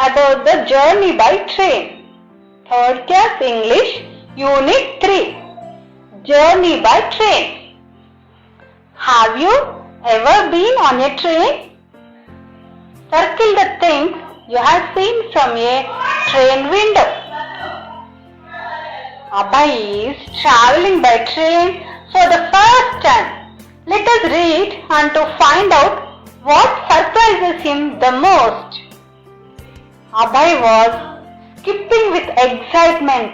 about the journey by train. Third class English, Unit 3. Journey by train. Have you ever been on a train? Circle the things you have seen from a train window. Abhay is traveling by train for the first time. Let us read and to find out what surprises him the most. Abhay was skipping with excitement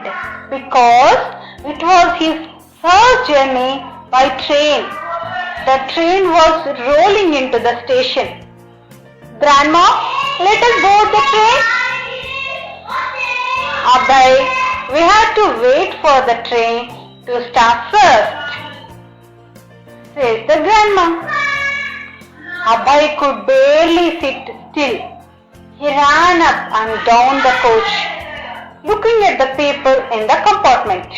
because it was his first journey by train. The train was rolling into the station. Grandma, let us board the train. Abhay, we have to wait for the train to start first, says the grandma. Abhay could barely sit still. He ran up and down the coach, looking at the people in the compartment.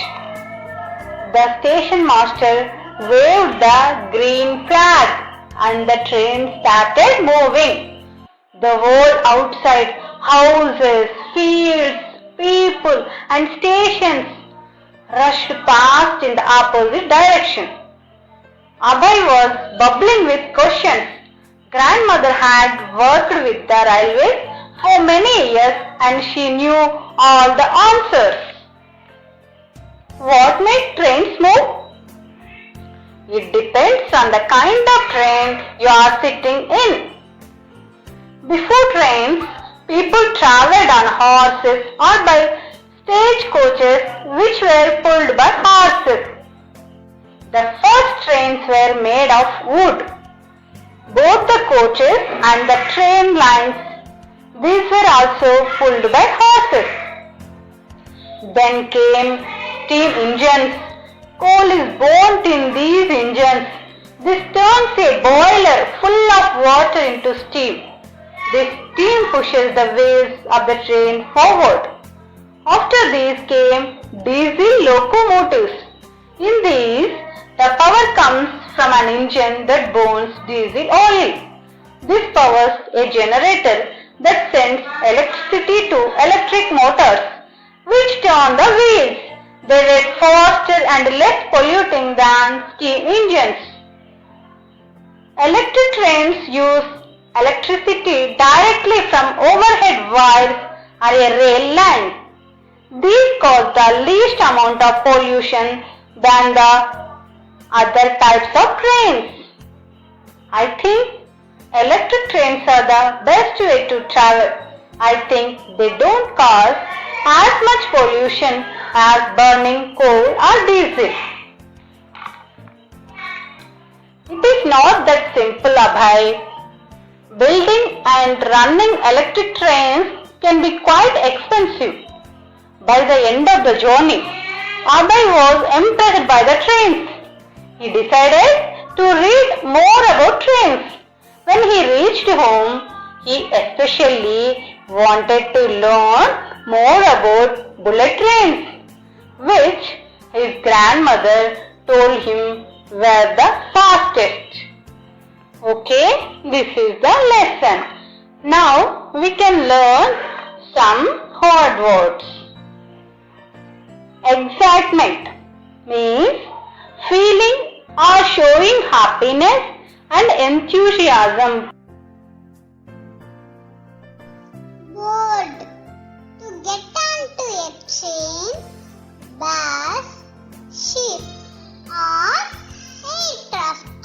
The station master waved the green flag and the train started moving. The world outside, houses, fields, people and stations rushed past in the opposite direction. Abhay was bubbling with questions. Grandmother had worked with the railways for many years and she knew all the answers. What makes trains move? It depends on the kind of train you are sitting in. Before trains, people travelled on horses or by stagecoaches which were pulled by horses. The first trains were made of wood. Both the coaches and the train lines, these were also pulled by horses. Then came steam engines. Coal is burnt in these engines. This turns a boiler full of water into steam. This steam pushes the wheels of the train forward. After these came diesel locomotives. In these, the power comes from an engine that burns diesel oil. This powers a generator that sends electricity to electric motors, which turn the wheels. They were faster and less polluting than steam engines. Electric trains use electricity directly from overhead wires or a rail line. These cause the least amount of pollution than the other types of trains. I think electric trains are the best way to travel. I think they don't cause as much pollution as burning coal or diesel. It is not that simple, Abhay. Building and running electric trains can be quite expensive. By the end of the journey, Abhay was impressed by the trains. He decided to read more about trains. When he reached home, he especially wanted to learn more about bullet trains, which his grandmother told him were the fastest. Okay, this is the lesson. Now we can learn some hard words. Excitement means feeling or showing happiness and enthusiasm. Board. To get onto a train, bus, ship or aircraft.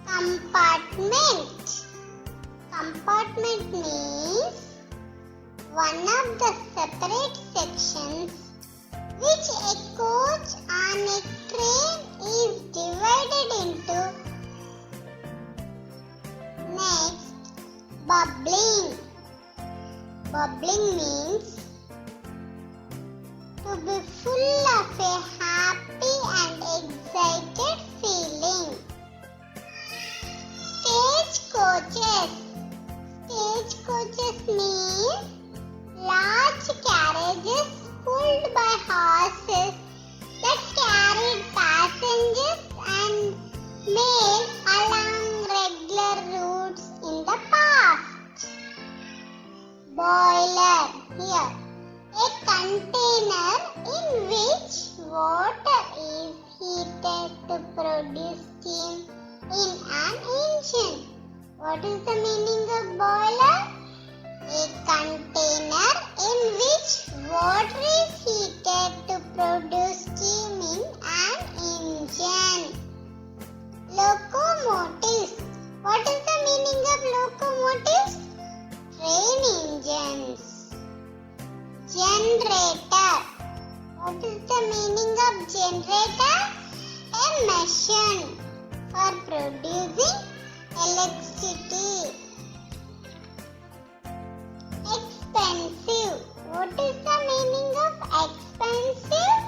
Compartment. Compartment means one of the separate sections which a coach on a train is divided into. Next, bubbling. Bubbling means to be full of a happy and excited feeling. Stagecoaches. Stagecoaches means large carriages pulled by horses that carried passengers and made along regular routes in the past. here. A container in which water is heated to produce steam in an engine. What is the meaning of boiler? A container in which water is heated to produce steam in an engine. Locomotives. What is the meaning of locomotives? Train engines. Generator. What is the meaning of generator? A machine for producing electricity. Expensive. What is the meaning of expensive?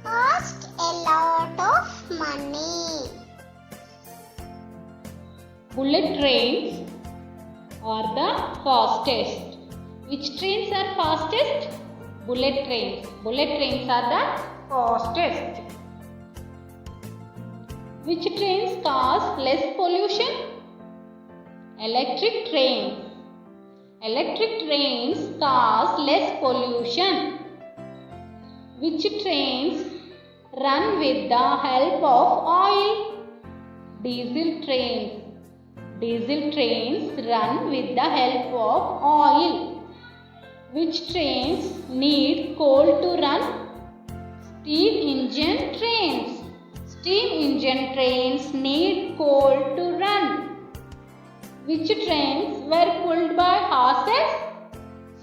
Cost a lot of money. Bullet trains are the fastest. Which trains are fastest? Bullet trains. Bullet trains are the fastest. Which trains cause less pollution? Electric trains. Electric trains cause less pollution. Which trains run with the help of oil? Diesel trains. Diesel trains run with the help of oil. Which trains need coal to run? Steam engine trains. Steam engine trains need coal to run. Which trains were pulled by horses?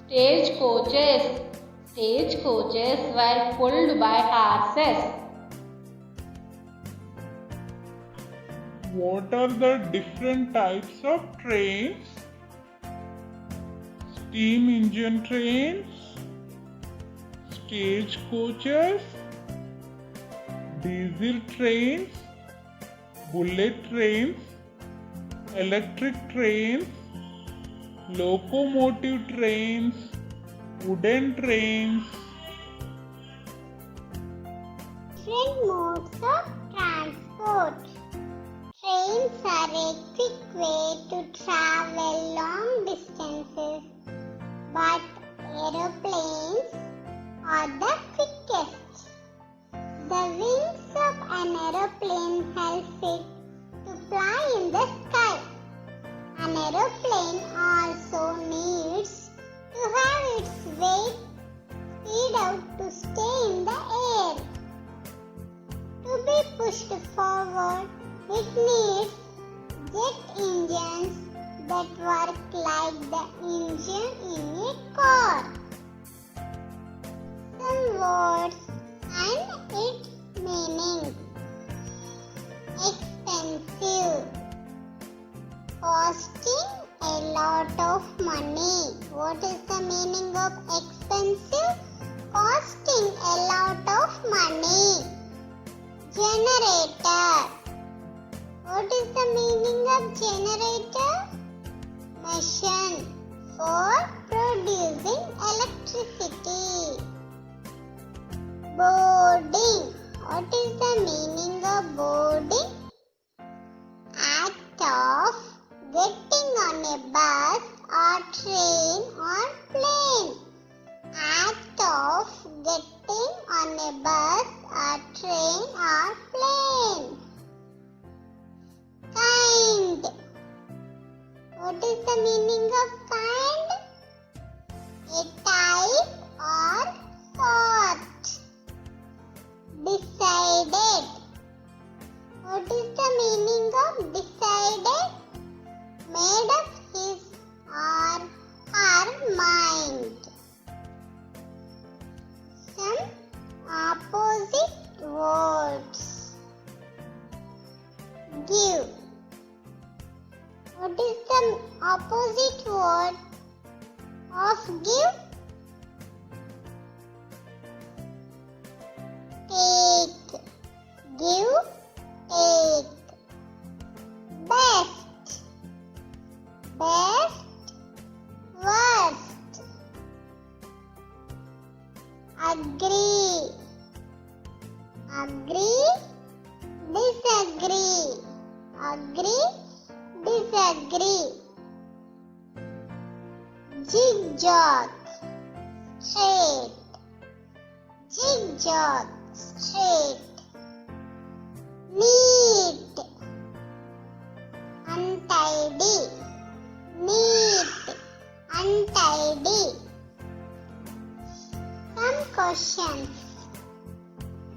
Stagecoaches. Stagecoaches were pulled by horses. What are the different types of trains? Steam engine trains, stagecoaches, diesel trains, bullet trains, electric trains, locomotive trains, wooden trains. Different modes of transport. Trains are a quick way to travel long distances, but aeroplanes are the quickest. The wings of an aeroplane help it to fly in the sky. An aeroplane also needs to have its weight speed out to stay in the air. To be pushed forward, it needs jet engines that work like the engine in a car. Some words and its meaning. Expensive. Costing a lot of money. What is the meaning of expensive? Costing a lot of money. Generator. What is the meaning of generator? Machine for producing electricity. Boarding. What is the meaning of boarding? Act of getting on a bus or train or plane. Act of getting on a bus or train or plane. Kind. What is the meaning of kind? A type or sort. Decided. What is the meaning of decided? Made up his or her mind. Some opposite words. Give. What is the opposite word of give? Take. Give, take. Best. Best, worst. Agree. Agree, disagree. Agree, disagree. Zigzag. straight. Zigzag, straight. Neat, untidy. Neat, untidy. Some questions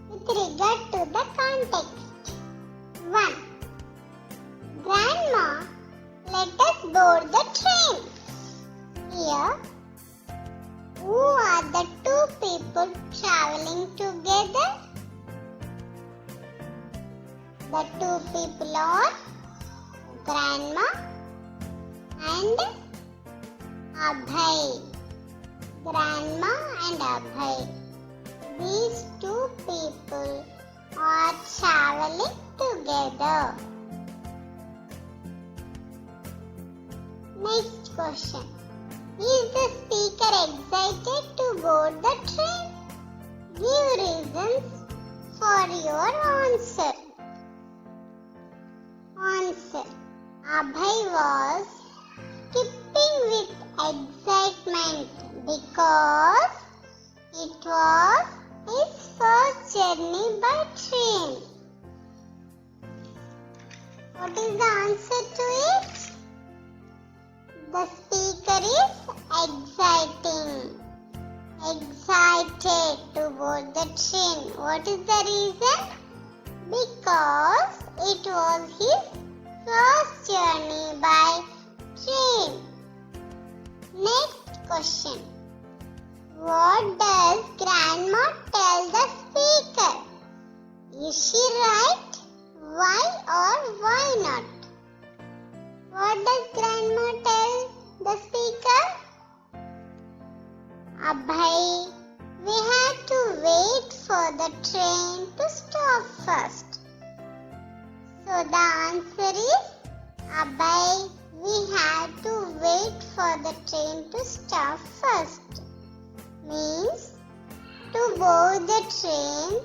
with regard to the context. 1. Grandma, let us board the train. Here, who are the two people traveling together? The two people are Grandma and Abhay. Grandma and Abhay. These two people are traveling together. Next question. Is the speaker excited to board the train? Give reasons for your answer. Answer. Abhay was skipping with excitement because it was his first journey by train. What is the answer to it? The speaker is excited to board the train. What is the reason? Because it was his first journey by train. Next question. What does Grandma tell the speaker? Is she right? Why or why not? What does Grandma tell the speaker? Abhay, we had to wait for the train to stop first. So the answer is Abhay, we had to wait for the train to stop first. Means to board the train,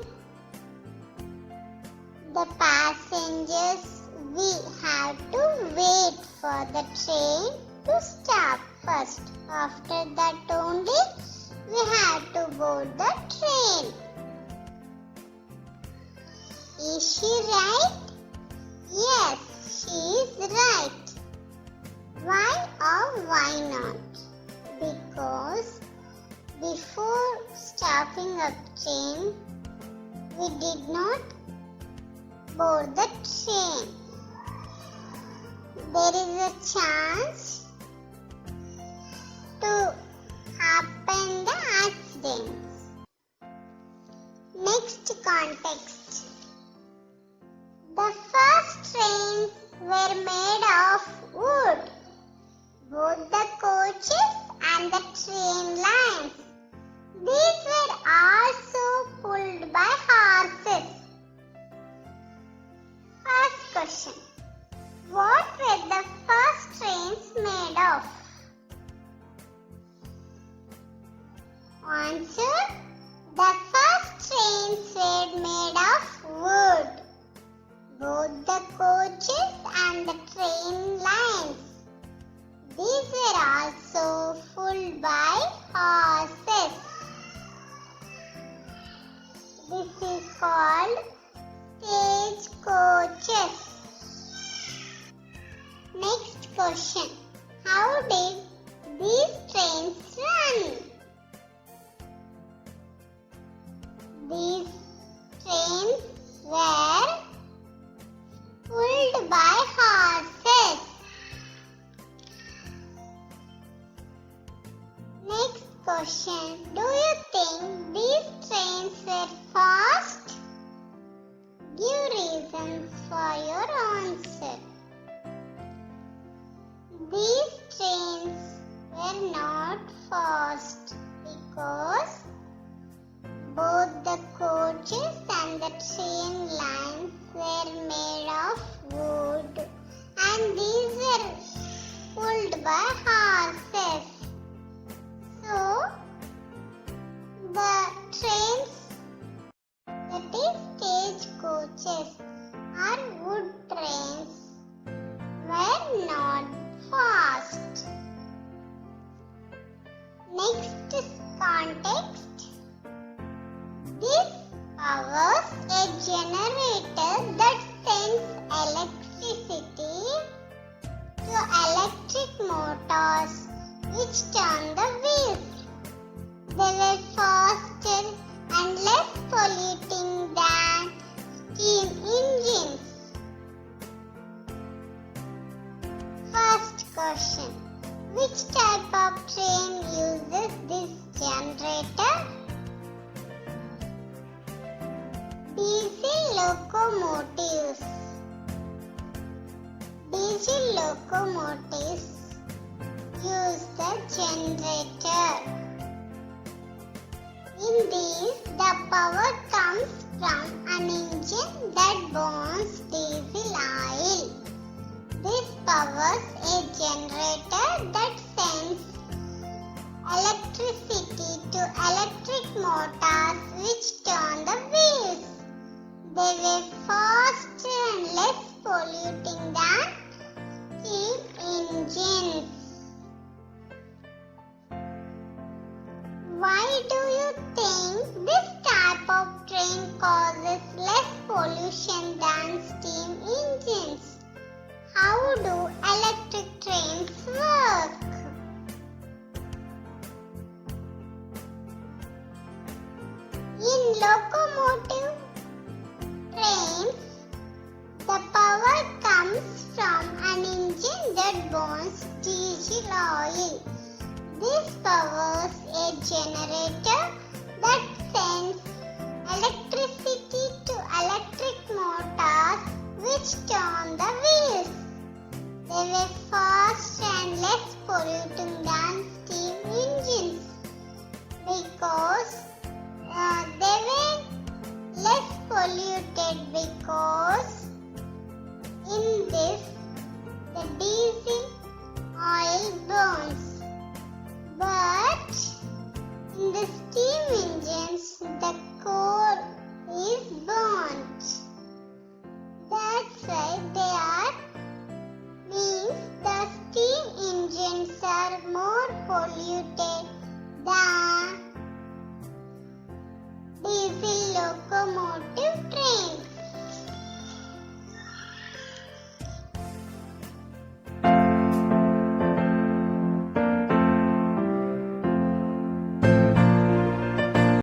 the passengers, we have to wait for the train to stop first. After that only we have to board the train. Is she right? Yes, she is right. Why or why not? Because before stopping a train, we did not board the train. There is a chance to happen the accidents. Next context. The first trains were made of wood. Both the coaches and the train lines. These were also pulled by horses. First question. What were the first trains made of? Answer. The first trains were made of wood. Both the coaches and the train lines. These were also pulled by horses. This is called stagecoaches. Next question. How did these trains run? These trains were pulled by horses. Next question. Do you think these trains were fast? Give reasons for your answer. These trains were not fast because both the coaches and the train lines were made of wood and these were pulled by horses. So, the trains, that is stagecoaches, are wood trains context, this powers a generator that sends electricity to electric motors which turn the wheels. They were faster and less polluting than steam engines. First question. Which type of train uses this generator? Diesel locomotives. Diesel locomotives use the generator. In these, the power comes from an engine that burns diesel oil. This powers a generator that sends electricity to electric motors which turn the wheels. They were faster and less polluting than steam engines. Why do you think this type of train causes less pollution than steam engines? How do electric trains work? In locomotive trains, the power comes from an engine that burns diesel oil. This powers a generator that sends electricity to electric motors which turn the wheels. They were faster and less polluting than steam engines because they were less polluted because in this the diesel oil burns, but in the steam engines the coal is burnt. That's why they are means the steam engines are more polluted than diesel locomotives.